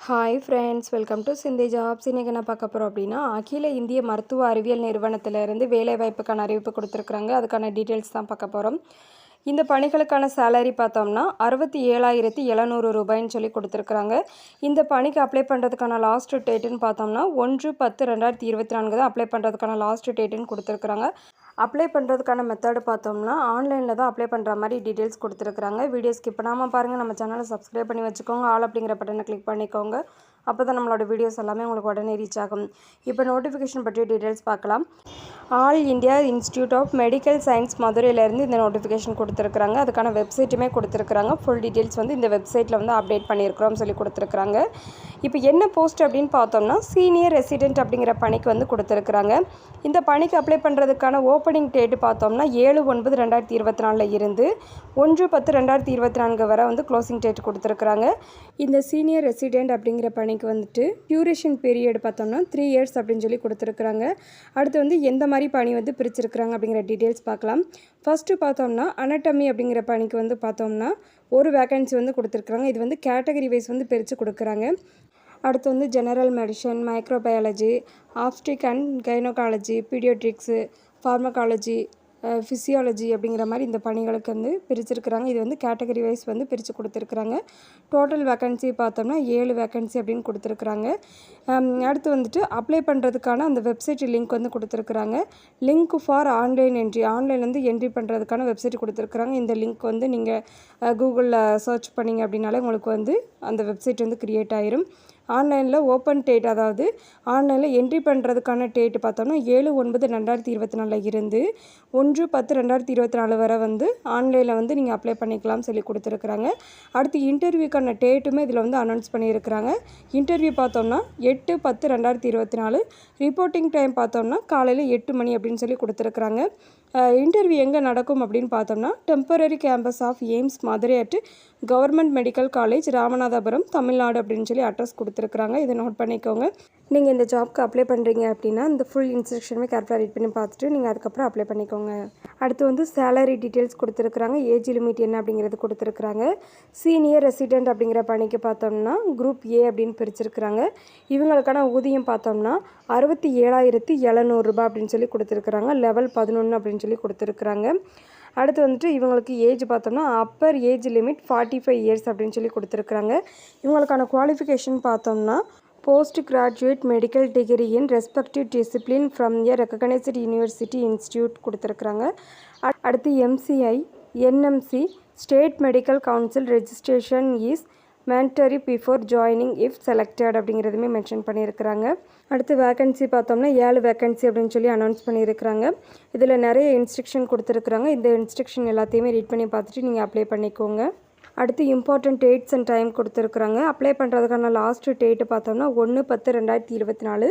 Hi friends, welcome to சிந்தி jobs. இன்றைக்கி என்ன பார்க்க போகிறோம் அப்படின்னா, அகில இந்திய மருத்துவ அறிவியல் நிறுவனத்திலேருந்து வேலைவாய்ப்புக்கான அறிவிப்பு கொடுத்துருக்குறாங்க. அதுக்கான டீட்டெயில்ஸ் தான் பார்க்க போகிறோம். இந்த பணிகளுக்கான சேலரி பார்த்தோம்னா 67,700 ரூபாய்ன்னு சொல்லி கொடுத்துருக்குறாங்க. இந்த பணிக்கு அப்ளை பண்ணுறதுக்கான லாஸ்ட் டேட்டுன்னு பார்த்தோம்னா 1/10/2024 தான் அப்ளை பண்ணுறதுக்கான லாஸ்ட் டேட்டுன்னு கொடுத்துருக்குறாங்க. அப்ளை பண்ணுறதுக்கான மெத்தடு பார்த்தோம்னா ஆன்லைனில் தான் அப்ளை பண்ணுற மாதிரி டீட்டெயில்ஸ் கொடுத்துருக்குறாங்க. வீடியோ ஸ்கிப் பண்ணாமல் பாருங்கள். நம்ம சேனலை சப்ஸ்கிரைப் பண்ணி வச்சுக்கோங்க. ஆல் அப்படிங்கிற பட்டனை கிளிக் பண்ணிக்கோங்க. அப்போ தான் நம்மளோட வீடியோஸ் எல்லாமே உங்களுக்கு உடனே ரீச் ஆகும். இப்போ நோட்டிஃபிகேஷன் பற்றி டீட்டெயில்ஸ் பார்க்கலாம். All India institute of medical science மதுரையிலேருந்து இந்த நோட்டிஃபிகேஷன் கொடுத்துருக்குறாங்க. அதுக்கான வெப்சைட்டுமே கொடுத்துருக்குறாங்க. ஃபுல் டீட்டெயில்ஸ் வந்து இந்த வெப்சைட்டில் வந்து அப்டேட் பண்ணியிருக்கிறோம் சொல்லி கொடுத்துருக்குறாங்க. இப்போ என்ன போஸ்ட் அப்படின்னு பார்த்தோம்னா சீனியர் ரெசிடென்ட் அப்படிங்கிற பணிக்கு வந்து கொடுத்துருக்குறாங்க. இந்த பணிக்கு அப்ளை பண்ணுறதுக்கான ஓப்பனிங் டேட்டு பார்த்தோம்னா 7/9/2024 இருந்து 1/10/2024 வரை வந்து க்ளோசிங் டேட் கொடுத்துருக்குறாங்க. இந்த சீனியர் ரெசிடென்ட் அப்படிங்கிற பணிக்கு வந்துட்டு டியூரேஷன் பீரியட் பார்த்தோம்னா 3 இயர்ஸ் அப்படின்னு சொல்லி கொடுத்துருக்குறாங்க. அடுத்து வந்து எந்த மாதிரி பணி வந்து பிரிச்சிருக்கிறாங்க அப்படிங்கிற டீட்டெயில்ஸ் பார்க்கலாம். ஃபஸ்ட்டு பார்த்தோம்னா அனட்டமி அப்படிங்கிற பணிக்கு வந்து பார்த்தோம்னா ஒரு வேக்கன்சி வந்து கொடுத்துருக்குறாங்க. இது வந்து கேட்டகரி வைஸ் வந்து பிரித்து கொடுக்குறாங்க. அடுத்து வந்து general medicine, microbiology, obstetrics and gynaecology, paediatrics, pharmacology, physiology அப்படிங்கிற மாதிரி இந்த பணிகளுக்கு வந்து பிரிச்சிருக்கிறாங்க. இது வந்து கேட்டகரி வைஸ் வந்து பிரித்து கொடுத்துருக்குறாங்க. டோட்டல் வேக்கன்சி பார்த்தோம்னா 7 வேக்கன்சி அப்படின்னு கொடுத்துருக்குறாங்க. அடுத்து வந்துட்டு அப்ளை பண்ணுறதுக்கான அந்த வெப்சைட் லிங்க் வந்து கொடுத்துருக்குறாங்க. Link for online entry, online வந்து என்ட்ரி பண்ணுறதுக்கான வெப்சைட் கொடுத்துருக்குறாங்க. இந்த லிங்க் வந்து நீங்கள் கூகுளில் சர்ச் பண்ணிங்க அப்படின்னாலே உங்களுக்கு வந்து அந்த வெப்சைட் வந்து க்ரியேட் ஆயிரும். ஆன்லைனில் ஓப்பன் டேட், அதாவது ஆன்லைனில் என்ட்ரி பண்ணுறதுக்கான டேட்டு பார்த்தோம்னா 7/9/2024 இருந்து 1/10/2024 வரை வந்து ஆன்லைனில் வந்து நீங்கள் அப்ளை பண்ணிக்கலாம்னு சொல்லி கொடுத்துருக்குறாங்க. அடுத்து இன்டர்வியூக்கான டேட்டுமே இதில் வந்து அனௌன்ஸ் பண்ணியிருக்கிறாங்க. இன்டர்வியூ பார்த்தோம்னா 8/10/2024, ரிப்போர்ட்டிங் டைம் பார்த்தோம்னா காலையில் 8 மணி அப்படின்னு சொல்லி கொடுத்துருக்குறாங்க. இன்டர்வியூ எங்கே நடக்கும் அப்படின்னு பார்த்தோம்னா temporary campus of AIIMS Madurai at government medical college Ramanathapuram Tamil Nadu அப்படின்னு சொல்லி அட்ரஸ் கொடுத்துருக்குறாங்க. இதை நோட் பண்ணிக்கோங்க. நீங்கள் இந்த ஜாப்க்கு அப்ளை பண்ணுறீங்க அப்படின்னா இந்த ஃபுல் இன்ஸ்ட்ரக்ஷனுமே கரெக்டாக ரீட் பண்ணி பார்த்துட்டு நீங்கள் அதுக்கப்புறம் அப்ளை பண்ணிக்கோங்க. அடுத்து வந்து சேலரி டீட்டெயில்ஸ் கொடுத்துருக்குறாங்க. ஏஜ் லிமிட் என்ன அப்படிங்கிறது கொடுத்துருக்குறாங்க. சீனியர் ரெசிடென்ட் அப்படிங்கிற பணிக்கு பார்த்தோம்னா குரூப் ஏ அப்படின்னு பிரிச்சிருக்கிறாங்க. இவங்களுக்கான ஊதியம் பார்த்தோம்னா 67,700 ரூபாய் அப்படின்னு சொல்லி கொடுத்துருக்குறாங்க. லெவல் 11 அப்படின்னு சொல்லி கொடுத்துருக்குறாங்க. அடுத்து வந்துட்டு இவங்களுக்கு ஏஜ் பார்த்தோம்னா அப்பர் ஏஜ் லிமிட் 45 இயர்ஸ் அப்படின்னு சொல்லி கொடுத்துருக்குறாங்க. இவங்களுக்கான குவாலிஃபிகேஷன் பார்த்தோம்னா post graduate medical degree in respective discipline from a recognised university institute கொடுத்துருக்குறாங்க. அடுத்து MCI, NMC, state medical council registration is mandatory before joining if selected அப்படிங்கிறதுமே மென்ஷன் பண்ணியிருக்கிறாங்க. அடுத்து வேக்கன்சி பார்த்தோம்னா 7 வேக்கன்சி அப்படின்னு சொல்லி அனௌன்ஸ் பண்ணியிருக்கிறாங்க. இதில் நிறைய இன்ஸ்ட்ரக்ஷன் கொடுத்துருக்குறாங்க. இந்த இன்ஸ்ட்ரக்ஷன் எல்லாத்தையுமே ரீட் பண்ணி பார்த்துட்டு நீங்கள் அப்ளை பண்ணிக்கோங்க. அடுத்து இம்பார்ட்டன்ட் டேட்ஸ் அண்ட் டைம் கொடுத்துருக்குறாங்க. அப்ளை பண்ணுறதுக்கான லாஸ்ட் டேட்டு பார்த்தோம்னா 1/10/2024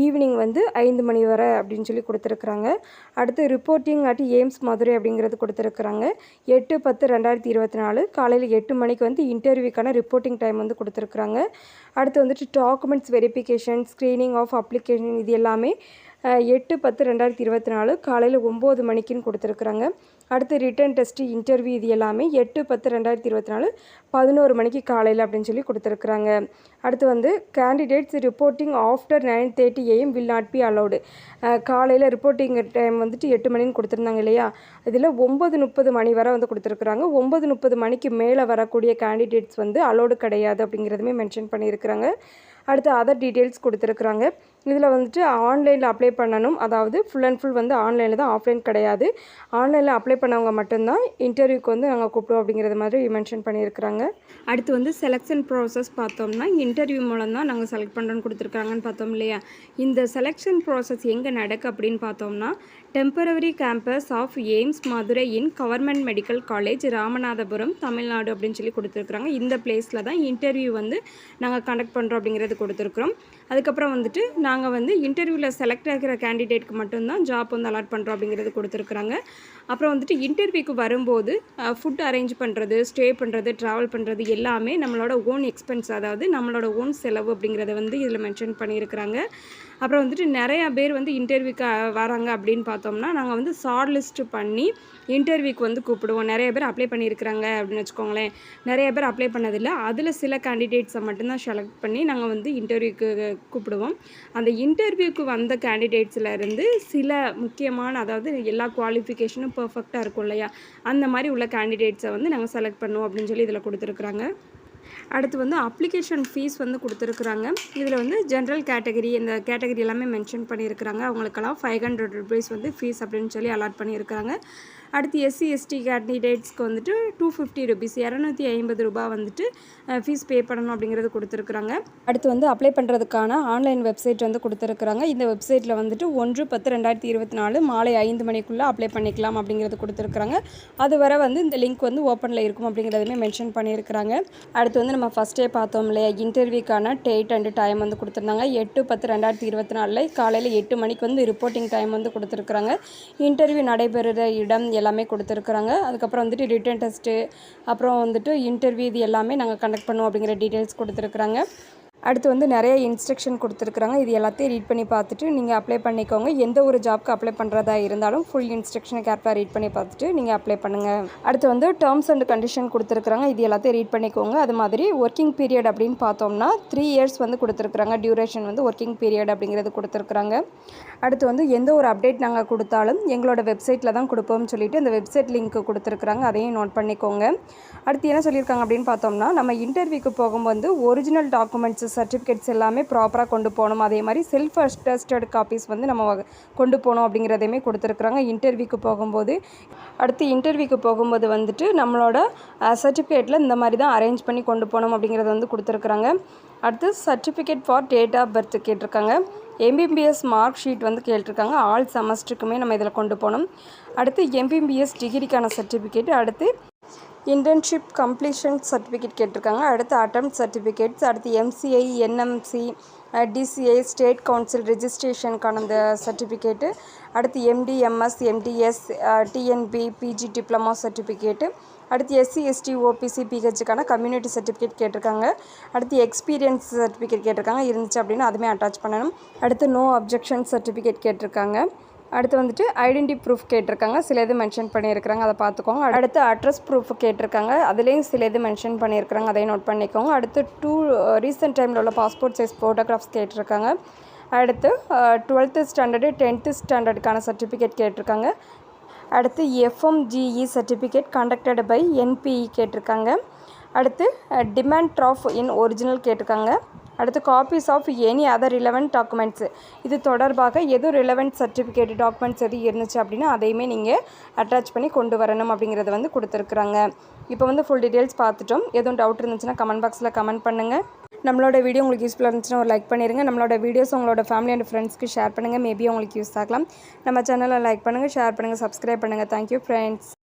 ஈவினிங் வந்து 5 மணி வரை அப்படின்னு சொல்லி கொடுத்துருக்குறாங்க. அடுத்து ரிப்போர்ட்டிங் அட் எய்ம்ஸ் மதுரை அப்படிங்கிறது கொடுத்துருக்குறாங்க. 8/10/2024 காலையில் 8 மணிக்கு வந்து இன்டர்வியூக்கான ரிப்போர்ட்டிங் டைம் வந்து கொடுத்துருக்குறாங்க. அடுத்து வந்துட்டு documents verification, screening of application, இது எல்லாமே 8/10/2024 காலையில் 9 மணிக்குன்னு கொடுத்துருக்குறாங்க. அடுத்து ரிட்டன் டெஸ்ட்டு, இன்டர்வியூ, இது எல்லாமே 8/10/2024 11 மணிக்கு காலையில் அப்படின்னு சொல்லி கொடுத்துருக்குறாங்க. அடுத்து வந்து candidates reporting after 9:30 AM will not be allowed. காலையில் ரிப்போர்ட்டிங் டைம் வந்துட்டு 8 மணின்னு கொடுத்துருந்தாங்க இல்லையா, இதில் 9:30 மணி வரை வந்து கொடுத்துருக்குறாங்க. 9:30 மணிக்கு மேலே வரக்கூடிய கேண்டிடேட்ஸ் வந்து அலௌடு கிடையாது அப்படிங்கிறதுமே மென்ஷன் பண்ணியிருக்கிறாங்க. அடுத்து அதர் டீட்டெயில்ஸ் கொடுத்துருக்குறாங்க. இதில் வந்துட்டு ஆன்லைனில் அப்ளை பண்ணணும், அதாவது ஃபுல் அண்ட் ஃபுல் வந்து ஆன்லைனில் தான், ஆஃப்லைன் கிடையாது. ஆன்லைனில் அப்ளை பண்ணவங்க மட்டும்தான் இன்டர்வியூக்கு வந்து நாங்கள் கூப்பிடுவோம் அப்படிங்கிறது மாதிரி மென்ஷன் பண்ணியிருக்கிறாங்க. அடுத்து வந்து செலெக்ஷன் ப்ராசஸ் பார்த்தோம்னா இன்டர்வியூ மூலம் தான் நாங்கள் செலக்ட் பண்ணுறோன்னு கொடுத்துருக்காங்கன்னு பார்த்தோம் இல்லையா. இந்த செலெக்ஷன் ப்ராசஸ் எங்கே நடக்கு அப்படின்னு பார்த்தோம்னா temporary campus of AIIMS Madurai in government medical college Ramanathapuram Tamil Nadu அப்படின்னு சொல்லி கொடுத்துருக்குறாங்க. இந்த பிளேஸில் தான் இன்டர்வியூ வந்து நாங்கள் கண்டக்ட் பண்ணுறோம் அப்படிங்கிறது கொடுத்துருக்குறோம். அதுக்கப்புறம் வந்துட்டு நாங்கள் வந்து இன்டர்வியூவில் செலக்ட் ஆகிற கேண்டிடேட்க்கு மட்டும்தான் ஜாப் வந்து அலாட் பண்ணுறோம் அப்படிங்கிறது கொடுத்துருக்குறாங்க. அப்புறம் வந்துட்டு இன்டர்வியூக்கு வரும்போது ஃபுட் அரேஞ்ச் பண்ணுறது, ஸ்டே பண்ணுறது, ட்ராவல் பண்ணுறது எல்லாமே நம்மளோட ஓன் எக்ஸ்பென்ஸ், அதாவது நம்மளோட ஓன் செலவு அப்படிங்கிறத வந்து இதில் மென்ஷன் பண்ணியிருக்கிறாங்க. அப்புறம் வந்துட்டு நிறையா பேர் வந்து இன்டர்வியூக்கு வராங்க அப்படின்னு பார்த்தோம்னா நாங்கள் வந்து ஷார்ட் லிஸ்ட்டு பண்ணி இன்டர்வியூக்கு வந்து கூப்பிடுவோம். நிறைய பேர் அப்ளை பண்ணியிருக்கிறாங்க அப்படின்னு வச்சுக்கோங்களேன். நிறைய பேர் அப்ளை பண்ணதில்லை. அதில் சில கேண்டிடேட்ஸை மட்டும்தான் செலக்ட் பண்ணி நாங்கள் வந்து இன்டர்வியூக்கு கூப்பிடுவோம். அந்த இன்டர்வியூக்கு வந்த கேண்டிடேட்ஸில் இருந்து சில முக்கியமான, அதாவது எல்லா குவாலிஃபிகேஷனும் பெர்ஃபெக்டாக இருக்கும் இல்லையா, அந்த மாதிரி உள்ள கேண்டிடேட்ஸை வந்து நாங்கள் செலக்ட் பண்ணுவோம் அப்படின்னு சொல்லி இதில் கொடுத்துருக்குறாங்க. அடுத்து வந்து அப்ளிகேஷன் ஃபீஸ் வந்து கொடுத்துருக்குறாங்க. இதில் வந்து ஜென்ரல் கேட்டகரி, இந்த கேட்டகரி எல்லாமே மென்ஷன் பண்ணியிருக்கிறாங்க. அவங்களுக்கெல்லாம் ₹500 வந்து ஃபீஸ் அப்படின்னு சொல்லி அலாட் பண்ணியிருக்கிறாங்க. அடுத்து எஸ்சி எஸ்டி கேண்டிடேட்ஸ்க்கு வந்துட்டு ₹250 ₹250 வந்துட்டு ஃபீஸ் பே பண்ணணும் அப்படிங்கிறது கொடுத்துருக்குறாங்க. அடுத்து வந்து அப்ளை பண்ணுறதுக்கான ஆன்லைன் வெப்சைட் வந்து கொடுத்துருக்குறாங்க. இந்த வெப்சைட்டில் வந்துட்டு 1/10/2024 மாலை 5 மணிக்குள்ளே அப்ளை பண்ணிக்கலாம் அப்படிங்கிறது கொடுத்துருக்குறாங்க. அது வரை வந்து இந்த லிங்க் வந்து ஓப்பனில் இருக்கும் அப்படிங்கிறதுமே மென்ஷன் பண்ணியிருக்கிறாங்க. அடுத்து வந்து நம்ம ஃபஸ்ட்டே பார்த்தோம் இல்லையா, இன்டர்வியூக்கான டேட் அண்ட் டைம் வந்து கொடுத்துருந்தாங்க. 8/10/2024 காலையில் 8 மணிக்கு வந்து ரிப்போர்ட்டிங் டைம் வந்து கொடுத்துருக்குறாங்க. இன்டர்வியூ நடைபெறுகிற இடம் எல்லாமே கொடுத்துருக்குறாங்க. அதுக்கப்புறம் வந்துட்டு ரிட்டன் டெஸ்ட்டு, அப்புறம் வந்துட்டு இன்டர்வியூ, இது எல்லாமே நாங்கள் கண்டக்ட் பண்ணுவோம் அப்படிங்கிற டீட்டெயில்ஸ் கொடுத்துருக்குறாங்க. அடுத்து வந்து நிறைய இன்ஸ்ட்ரக்ஷன் கொடுத்துருக்குறாங்க. இது எல்லாத்தையும் ரீட் பண்ணி பார்த்துட்டு நீங்கள் அப்ளை பண்ணிக்கோங்க. எந்த ஒரு ஜாப்க்கு அப்ளை பண்ணுறதா இருந்தாலும் ஃபுல் இன்ஸ்ட்ரக்ஷனை கேர்ஃபுல்லாக ரீட் பண்ணி பார்த்துட்டு நீங்கள் அப்ளை பண்ணுங்கள். அடுத்து வந்து டேர்ம்ஸ் அண்ட் கண்டிஷன் கொடுத்துருக்குறாங்க. இது எல்லாத்தையும் ரீட் பண்ணிக்கோங்க. அது மாதிரி ஒர்க்கிங் பீரியட் அப்படின்னு பார்த்தோம்னா 3 இயர்ஸ் வந்து கொடுத்துருக்குறாங்க. டியூரேஷன் வந்து ஒர்க்கிங் பீரியட் அப்படிங்கிறது கொடுத்துருக்குறாங்க. அடுத்து வந்து எந்த ஒரு அப்டேட் நாங்கள் கொடுத்தாலும் எங்களோட வெப்சைட்டில் தான் கொடுப்போம்னு சொல்லிட்டு அந்த வெப்சைட் லிங்க் கொடுத்துருக்குறாங்க. அதையும் நோட் பண்ணிக்கோங்க. அடுத்து என்ன சொல்லியிருக்காங்க அப்படின்னு பார்த்தோம்னா, நம்ம இன்டர்வியூக்கு போகும்போது ஒரிஜினல் டாக்குமெண்ட்ஸ், சர்டிஃபிகேட்ஸ் எல்லாமே ப்ராப்பராக கொண்டு போகணும். அதே மாதிரி செல்ஃப் அட்டஸ்டட் காப்பீஸ் வந்து நம்ம கொண்டு போகணும் அப்படிங்கிறதையுமே கொடுத்துருக்குறாங்க இன்டர்வியூக்கு போகும்போது. அடுத்து இன்டர்வியூக்கு போகும்போது வந்துட்டு நம்மளோட சர்டிஃபிகேட்டில் இந்த மாதிரி தான் அரேஞ்ச் பண்ணி கொண்டு போகணும் அப்படிங்கிறத வந்து கொடுத்துருக்குறாங்க. அடுத்து certificate for date of birth கேட்டிருக்காங்க. எம்பிபிஎஸ் மார்க் ஷீட் வந்து கேட்டிருக்காங்க. ஆல் செமஸ்டருக்குமே நம்ம இதில் கொண்டு போகணும். அடுத்து எம்பிபிஎஸ் டிகிரிக்கான சர்டிஃபிகேட், அடுத்து இன்டர்ன்ஷிப் கம்ப்ளீஷன் சர்டிஃபிகேட் கேட்டிருக்காங்க. அடுத்து அட்டெம்ப்ட் சர்டிஃபிகேட்ஸ், அடுத்து MCI, NMC, DCI, state council ரெஜிஸ்ட்ரேஷனுக்கான அந்த சர்டிஃபிகேட்டு, அடுத்து MD, MS, MDS, DNB, PG diploma certificate, அடுத்து எஸ்சி எஸ்டி ஓபிசி பிஹெச்சுக்கான கம்யூனிட்டி சர்டிஃபிகேட் கேட்டிருக்காங்க. அடுத்து எக்ஸ்பீரியன்ஸ் சர்டிஃபிகேட் கேட்டிருக்காங்க. இருந்துச்சு அப்படின்னா அதுவுமே அட்டாச் பண்ணணும். அடுத்து நோ அப்ஜெக்ஷன் சர்டிஃபிகேட் கேட்டிருக்காங்க. அடுத்து வந்துட்டு ஐடென்டி ப்ரூஃப் கேட்டிருக்காங்க. சில இது மென்ஷன் பண்ணியிருக்கிறாங்க, அதை பார்த்துக்கோங்க. அடுத்து அட்ரஸ் ப்ரூஃப் கேட்டிருக்காங்க. அதுலேயும் சில இது மென்ஷன் பண்ணியிருக்கிறாங்க, அதையும் நோட் பண்ணிக்கோங்க. அடுத்து ரீசெண்ட் டைமில் உள்ள பாஸ்போர்ட் சைஸ் ஃபோட்டோகிராஃப்ஸ் கேட்டிருக்காங்க. அடுத்து 12th ஸ்டாண்டர்டு 10th ஸ்டாண்டர்டுக்கான சர்டிஃபிகேட் கேட்டிருக்காங்க. அடுத்து FMGE certificate conducted by NBE கேட்டிருக்காங்க. அடுத்து டிமாண்ட் ட்ராஃப் இன் ஒரிஜினல் கேட்டிருக்காங்க. அடுத்து copies of any other relevant documents, இது தொடர்பாக எதுவும் ரிலவெண்ட் சர்டிஃபிகேட் டாக்குமெண்ட்ஸ் எது இருந்துச்சு அப்படின்னா அதையுமே நீங்கள் அட்டாச் பண்ணி கொண்டு வரணும் அப்படிங்கிறத வந்து கொடுத்துருக்குறாங்க. இப்போ வந்து ஃபுல் டீட்டெயில்ஸ் பார்த்துட்டோம். எதுவும் டவுட் இருந்துச்சுன்னா கமெண்ட் பாக்ஸில் கமெண்ட் பண்ணுங்கள். நம்மளோட வீடியோ உங்களுக்கு யூஸ்ஃபுல்லாக இருந்துச்சுன்னா ஒரு லைக் பண்ணிடுங்க. நம்மளோட வீடியோஸ் உங்களோட ஃபேமிலி அண்ட் ஃப்ரெண்ட்ஸ்க்கு ஷேர் பண்ணுங்கள். மேபி உங்களுக்கு யூஸ் ஆகலாம். நம்ம சேனலை லைக் பண்ணுங்கள், ஷேர் பண்ணுங்கள், சப்ஸ்கிரைப் பண்ணுங்கள். Thank you friends.